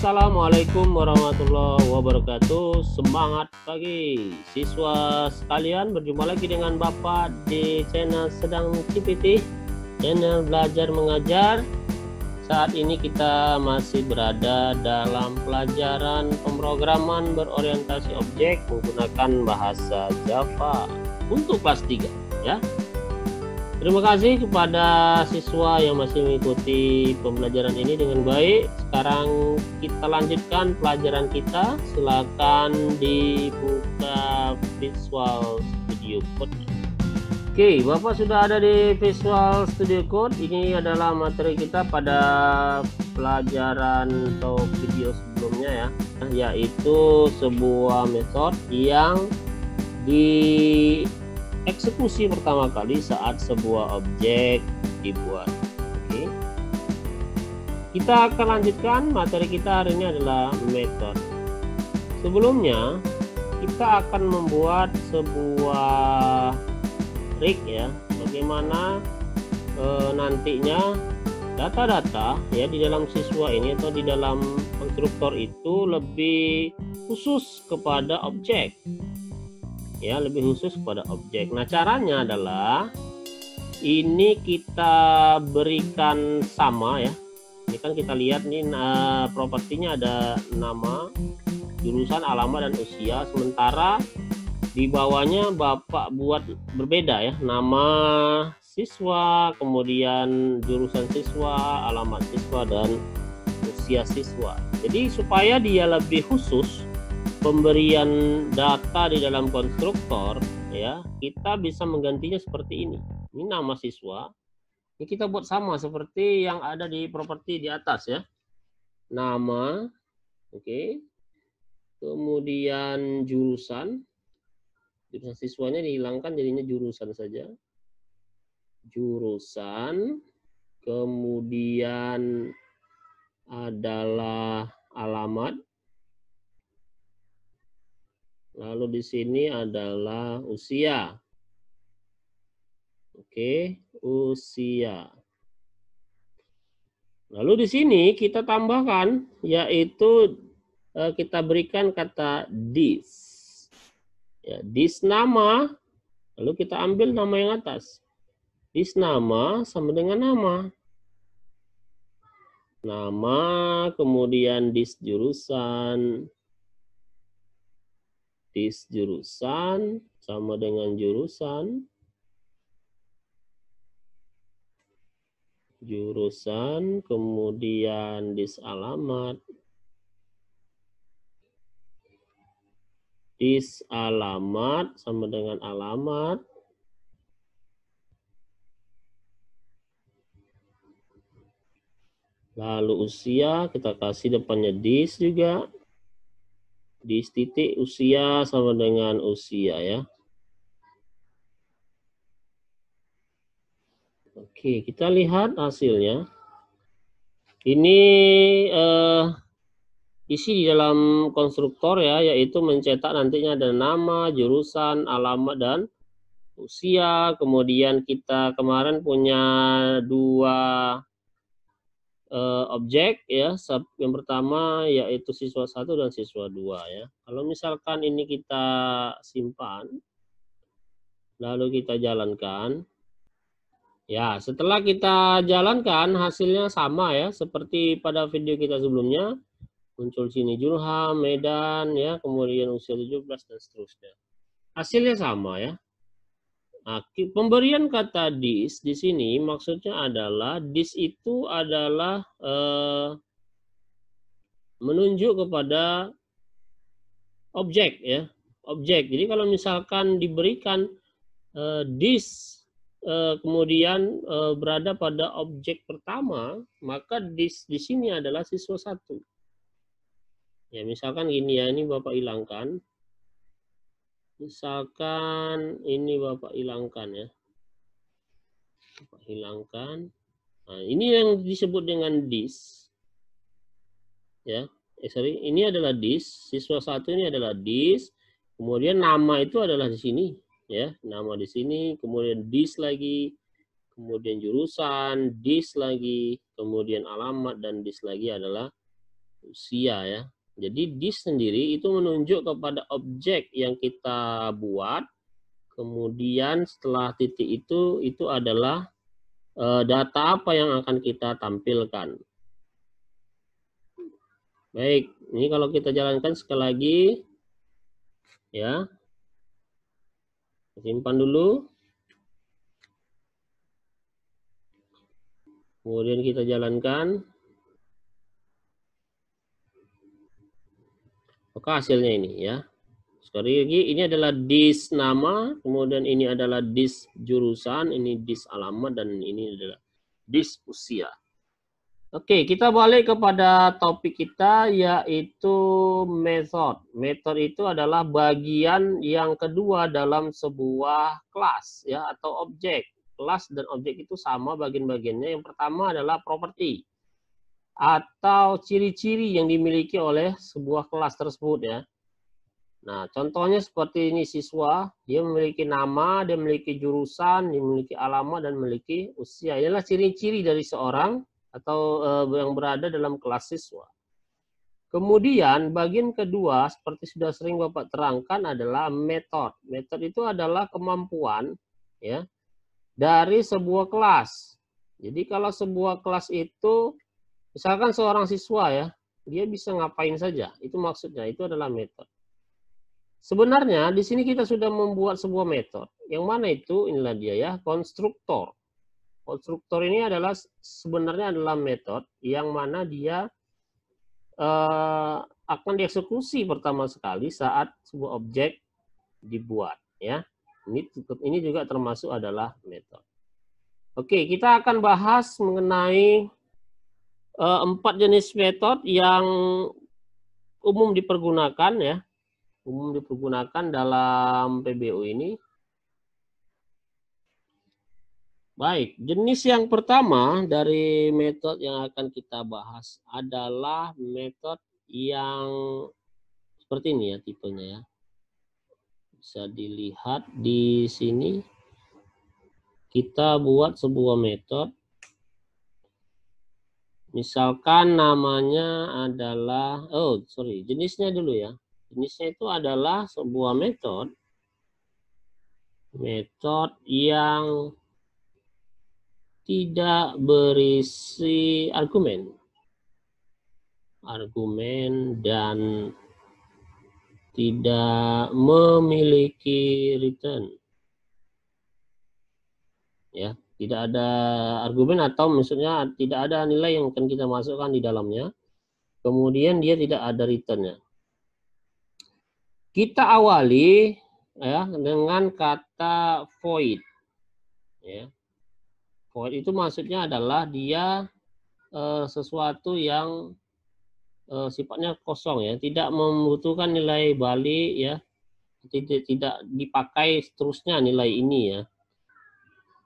Assalamualaikum warahmatullahi wabarakatuh. Semangat pagi siswa sekalian, berjumpa lagi dengan Bapak di channel Sedang CPT, channel belajar mengajar. Saat ini kita masih berada dalam pelajaran pemrograman berorientasi objek menggunakan bahasa Java untuk kelas 3 ya. Terima kasih kepada siswa yang masih mengikuti pembelajaran ini dengan baik. Sekarang kita lanjutkan pelajaran kita. Silakan dibuka Visual Studio Code. Oke, Bapak sudah ada di Visual Studio Code. Ini adalah materi kita pada pelajaran atau video sebelumnya ya, yaitu sebuah metode yang dieksekusi pertama kali saat sebuah objek dibuat. Oke. Kita akan lanjutkan materi kita hari ini adalah metode. Sebelumnya kita akan membuat sebuah rig ya, bagaimana nantinya data-data ya di dalam siswa ini atau di dalam konstruktor itu lebih khusus kepada objek. Ya, lebih khusus kepada objek. Nah, caranya adalah ini kita berikan sama ya. Ini kan kita lihat nih propertinya ada nama, jurusan, alamat, dan usia. Sementara di bawahnya Bapak buat berbeda ya. Nama siswa, kemudian jurusan siswa, alamat siswa, dan usia siswa. Jadi supaya dia lebih khusus pemberian data di dalam konstruktor ya, kita bisa menggantinya seperti ini. Ini nama siswa, ini kita buat sama seperti yang ada di properti di atas ya. Nama, oke. Kemudian jurusan siswanya dihilangkan, jadinya jurusan saja. Jurusan, kemudian adalah alamat. Lalu di sini adalah usia. Oke, usia. Lalu di sini kita tambahkan yaitu kita berikan kata this. Ya, this nama, lalu kita ambil nama yang atas. This nama sama dengan nama. Nama, kemudian this jurusan. This jurusan sama dengan jurusan. Jurusan, kemudian this alamat. This alamat sama dengan alamat. Lalu usia, kita kasih depannya this juga. This titik usia sama dengan usia ya. Oke, kita lihat hasilnya. Ini isi di dalam konstruktor ya, yaitu mencetak nantinya ada nama, jurusan, alamat, dan usia. Kemudian kita kemarin punya dua objek ya. Yang pertama yaitu siswa 1 dan siswa 2 ya. Kalau misalkan ini kita simpan, lalu kita jalankan. Ya, setelah kita jalankan hasilnya sama ya, seperti pada video kita sebelumnya. Muncul sini Julham, Medan ya, kemudian usia 17 dan seterusnya. Hasilnya sama ya. Nah, pemberian kata this di sini maksudnya adalah this itu adalah menunjuk kepada objek ya, objek. Jadi kalau misalkan diberikan this kemudian berada pada objek pertama, maka this di sini adalah siswa 1. Ya, misalkan gini ya, ini Bapak hilangkan. Misalkan ini Bapak hilangkan ya. Bapak hilangkan. Nah, ini yang disebut dengan this. Ya, ini adalah this. Siswa 1 ini adalah this. Kemudian nama itu adalah di sini ya. Nama di sini, kemudian this lagi, kemudian jurusan, this lagi, kemudian alamat, dan this lagi adalah usia ya. Jadi this sendiri itu menunjuk kepada objek yang kita buat. Kemudian setelah titik itu adalah data apa yang akan kita tampilkan. Baik, ini kalau kita jalankan sekali lagi ya. Simpan dulu. Kemudian kita jalankan. Maka hasilnya ini ya. Sekali lagi ini adalah dis nama, kemudian ini adalah dis jurusan, ini dis alamat, dan ini adalah dis usia. Oke, kita balik kepada topik kita yaitu method. Method itu adalah bagian yang kedua dalam sebuah kelas ya atau objek. Kelas dan objek itu sama bagian-bagiannya. Yang pertama adalah properti atau ciri-ciri yang dimiliki oleh sebuah kelas tersebut ya. Nah, contohnya seperti ini siswa, dia memiliki nama, dia memiliki jurusan, dia memiliki alamat, dan memiliki usia. Inilah ciri-ciri dari seorang atau yang berada dalam kelas siswa. Kemudian bagian kedua seperti sudah sering Bapak terangkan adalah metode. Metode itu adalah kemampuan ya dari sebuah kelas. Jadi kalau sebuah kelas itu misalkan seorang siswa ya, dia bisa ngapain saja. Itu maksudnya, itu adalah metode. Sebenarnya di sini kita sudah membuat sebuah metode. Yang mana itu? Inilah dia ya, konstruktor. Konstruktor ini adalah sebenarnya adalah metode yang mana dia akan dieksekusi pertama sekali saat sebuah objek dibuat ya. Ini juga termasuk adalah metode. Oke, kita akan bahas mengenai 4 jenis metode yang umum dipergunakan ya. Umum dipergunakan dalam PBU ini. Baik, jenis yang pertama dari metode yang akan kita bahas adalah metode yang seperti ini ya tipenya ya. Bisa dilihat di sini. Kita buat sebuah metode. Misalkan namanya adalah, jenisnya dulu ya. Jenisnya itu adalah sebuah metode yang tidak berisi argumen dan tidak memiliki return ya, tidak ada argumen atau maksudnya tidak ada nilai yang akan kita masukkan di dalamnya, kemudian dia tidak ada returnnya. Kita awali ya dengan kata void ya. Void itu maksudnya adalah dia sesuatu yang sifatnya kosong ya, tidak membutuhkan nilai balik ya, tidak dipakai seterusnya nilai ini ya.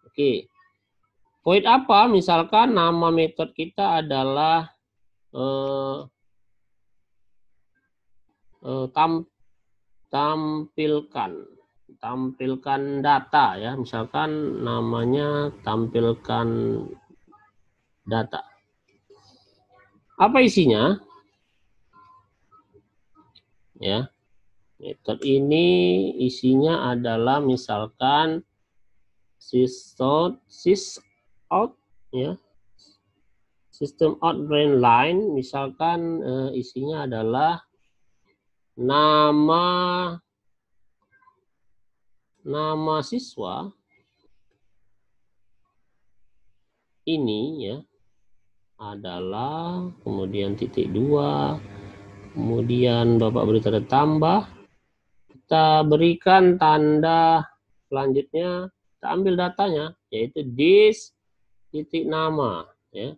Oke, void apa? Misalkan nama metode kita adalah tampilkan data ya, misalkan namanya tampilkan data. Apa isinya? Ya, metode ini isinya adalah misalkan sysout ya, system out brain line, misalkan isinya adalah nama siswa ini ya adalah, kemudian titik 2, kemudian Bapak beri tanda tambah, kita berikan tanda selanjutnya, kita ambil datanya yaitu this titik nama ya.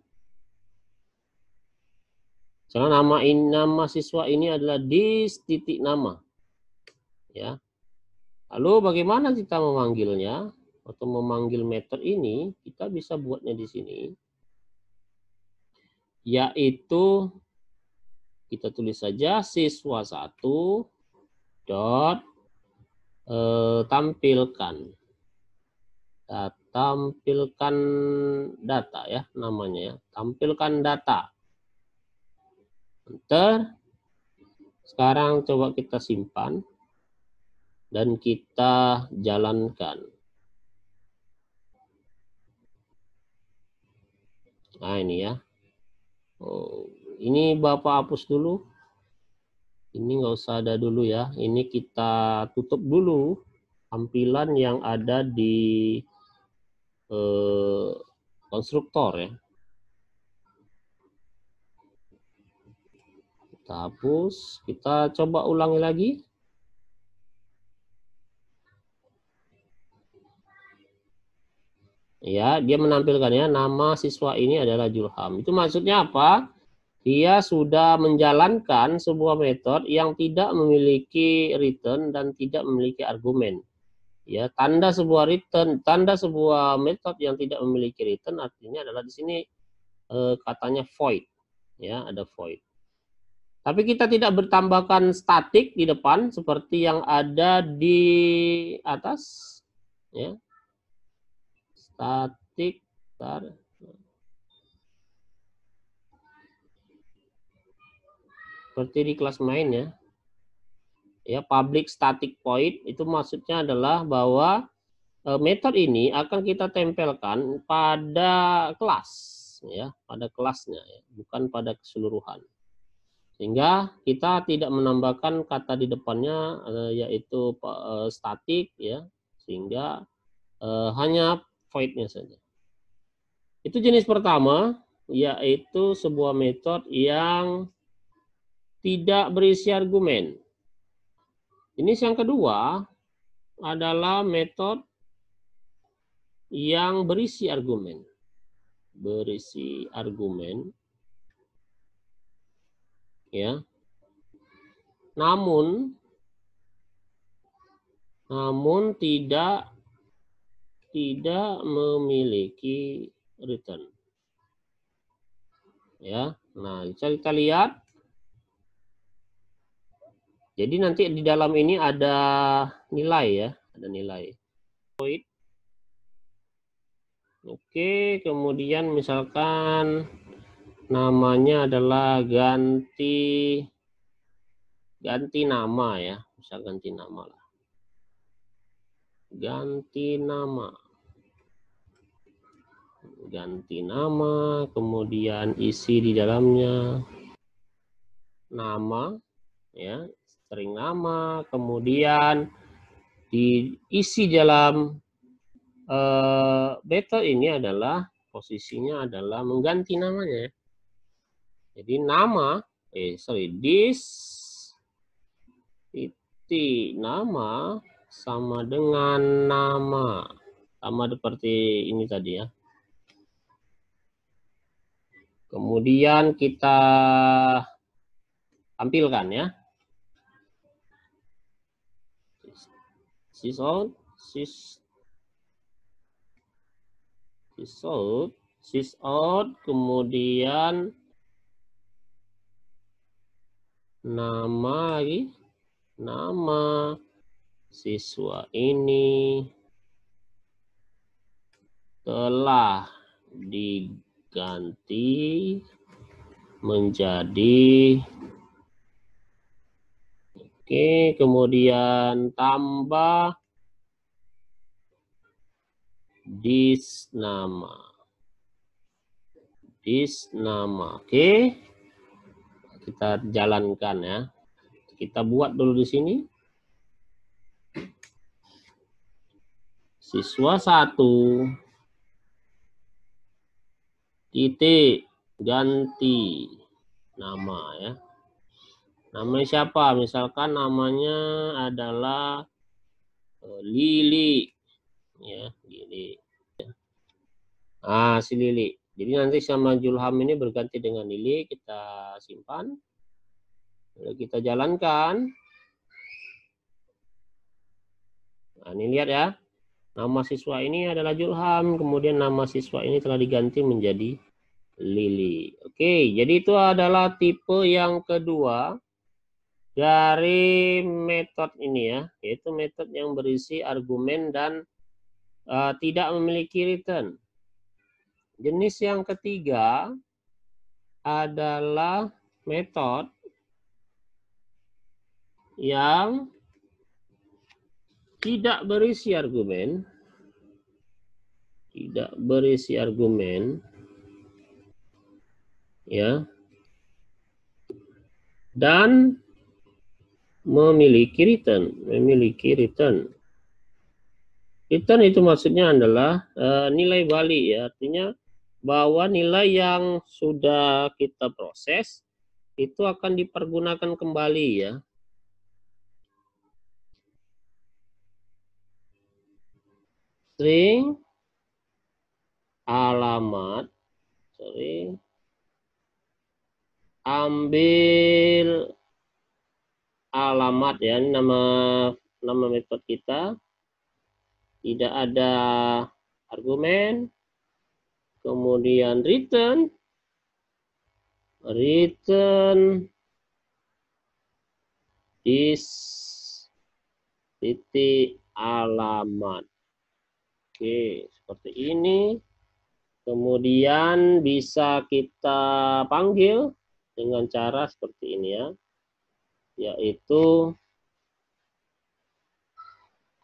Misalnya nama siswa ini adalah this titik nama ya. Lalu bagaimana kita memanggilnya atau memanggil metode ini? Kita bisa buatnya di sini, yaitu kita tulis saja siswa1 dot tampilkan data ya namanya ya, tampilkan data. Enter. Sekarang coba kita simpan dan kita jalankan. Nah ini ya. Oh, ini Bapak hapus dulu. Ini nggak usah ada dulu ya. Ini kita tutup dulu tampilan yang ada di konstruktor ya. Kita hapus. Kita coba ulangi lagi. Ya, dia menampilkan ya nama siswa ini adalah Julham. Itu maksudnya apa? Dia sudah menjalankan sebuah metode yang tidak memiliki return dan tidak memiliki argumen. Ya, tanda sebuah metode yang tidak memiliki return artinya adalah di sini katanya void. Ya, ada void. Tapi kita tidak bertambahkan statik di depan seperti yang ada di atas. Ya. Statik. Seperti di kelas main ya. Ya, public static void itu maksudnya adalah bahwa metode ini akan kita tempelkan pada kelas ya, pada kelasnya ya, bukan pada keseluruhan. Sehingga kita tidak menambahkan kata di depannya yaitu statik ya, sehingga hanya void-nya saja. Itu jenis pertama, yaitu sebuah metode yang tidak berisi argumen. Jenis yang kedua adalah metode yang berisi argumen. Berisi argumen. Ya. Namun tidak memiliki return. Ya. Nah, bisa kita lihat. Jadi nanti di dalam ini ada nilai ya, ada nilai. Void. Oke, kemudian misalkan namanya adalah ganti nama ya, bisa ganti nama lah. Ganti nama, kemudian isi di dalamnya nama ya, string nama, kemudian diisi dalam metode ini adalah posisinya adalah mengganti namanya. Jadi nama this titik nama sama dengan nama, sama seperti ini tadi ya. Kemudian kita tampilkan ya. Sysout, kemudian nama lagi, nama siswa ini telah diganti menjadi kemudian tambah this nama. Kita jalankan ya. Kita buat dulu di sini. Siswa 1 titik ganti nama ya. Namanya siapa? Misalkan namanya adalah Lili ya, Lili. Si Lili. Jadi nanti sama Julham ini berganti dengan Lili, kita simpan. Lalu kita jalankan. Nah, ini lihat ya. Nama siswa ini adalah Julham, kemudian nama siswa ini telah diganti menjadi Lili. Oke, jadi itu adalah tipe yang kedua dari metode ini ya, yaitu metode yang berisi argumen dan tidak memiliki return. Jenis yang ketiga adalah metode yang tidak berisi argumen, ya, dan memiliki return. Return itu maksudnya adalah nilai balik, ya, artinya bahwa nilai yang sudah kita proses itu akan dipergunakan kembali, ya. String alamat, ambil alamat, ya, ini nama metode kita, tidak ada argumen, kemudian return this titik alamat. Oke, seperti ini. Kemudian bisa kita panggil dengan cara seperti ini, ya, yaitu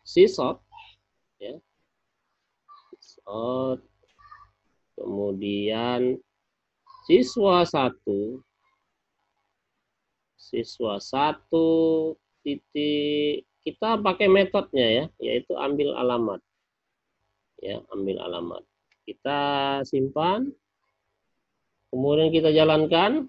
sysort, ya, sysort, kemudian siswa satu titik, kita pakai metodenya, ya, yaitu ambil alamat, ya, ambil alamat. Kita simpan, kemudian kita jalankan.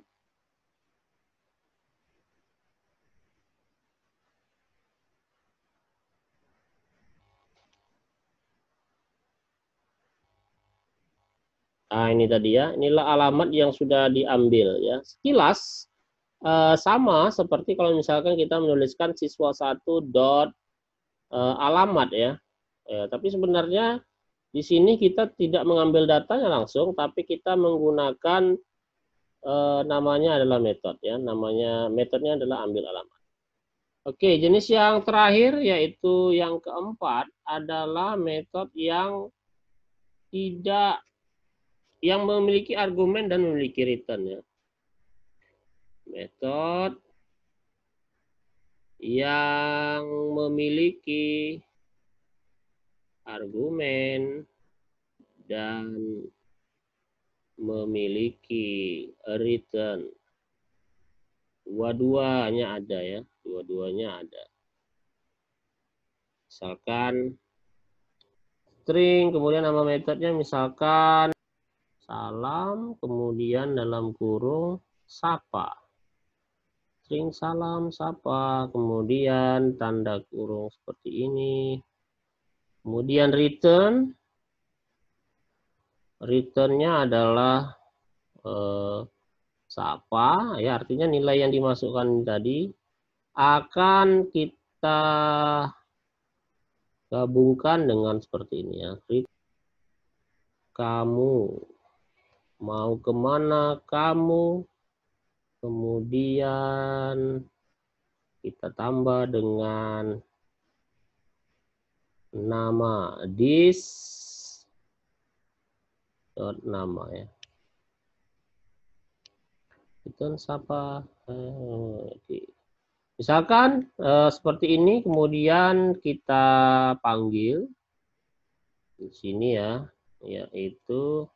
Nah, ini tadi, ya, inilah alamat yang sudah diambil, ya. Sekilas sama seperti kalau misalkan kita menuliskan siswa 1 dot alamat, ya. Tapi sebenarnya di sini kita tidak mengambil datanya langsung, tapi kita menggunakan namanya adalah metode, ya. Metodenya adalah ambil alamat. Oke, jenis yang terakhir yaitu yang keempat adalah metode yang memiliki argumen dan memiliki return, ya. Metode yang memiliki argumen dan memiliki return. Dua-duanya ada, ya. Dua-duanya ada. Misalkan string, kemudian nama metodenya misalkan salam, kemudian dalam kurung sapa. String salam, sapa, kemudian tanda kurung seperti ini. Kemudian returnnya adalah sapa, ya, artinya nilai yang dimasukkan tadi akan kita gabungkan dengan seperti ini, ya. Kamu mau kemana kamu, kemudian kita tambah dengan nama this dot nama, ya. Itu siapa? Misalkan seperti ini, kemudian kita panggil di sini, ya, yaitu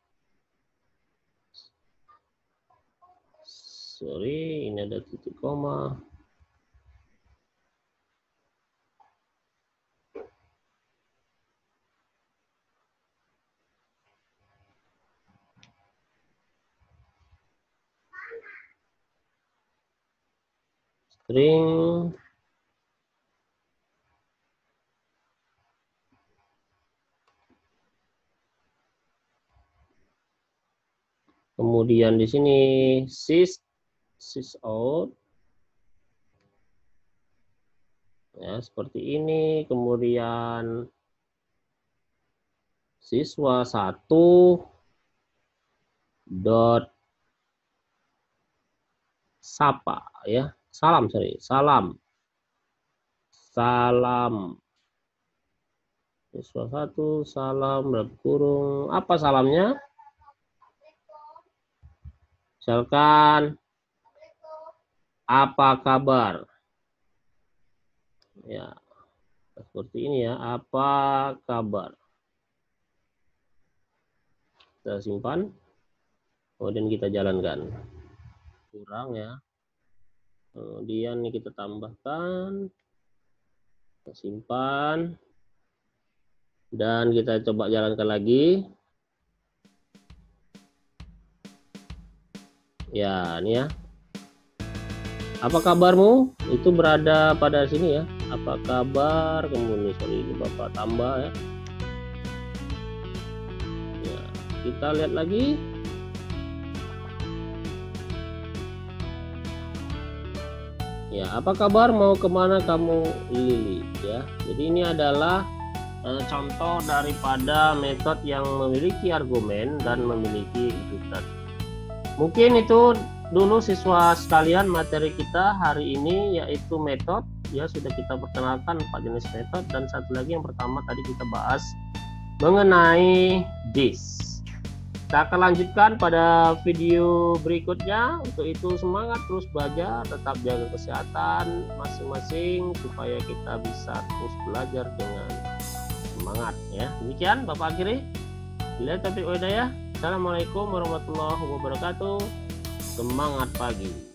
ini ada titik koma. String kemudian di sini sysout, ya, seperti ini. Kemudian siswa 1 dot sapa, ya, salam siswa 1 salam dalam kurung, apa salamnya, misalkan Apa kabar? Ya, seperti ini ya. Apa kabar? Kita simpan. Kemudian kita jalankan. Kurang ya. Kemudian ini kita tambahkan. Kita simpan. Dan kita coba jalankan lagi. Ya, ini ya. Apa kabarmu? Itu berada pada sini ya. Apa kabar? Kemudian ini Bapak tambah ya. Ya, kita lihat lagi. Ya, apa kabar? Mau kemana kamu, Lili? Ya, jadi ini adalah contoh daripada metode yang memiliki argumen dan memiliki rujukan. Mungkin itu dulu siswa sekalian materi kita hari ini, yaitu metode. Ya, sudah kita perkenalkan 4 jenis metode, dan satu lagi yang pertama tadi kita bahas mengenai this. Kita akan lanjutkan pada video berikutnya. Untuk itu semangat terus belajar, tetap jaga kesehatan masing-masing supaya kita bisa terus belajar dengan semangat ya. Demikian Bapak akhiri. Bila taufiq wal hidayah. Assalamualaikum warahmatullahi wabarakatuh. Semangat pagi.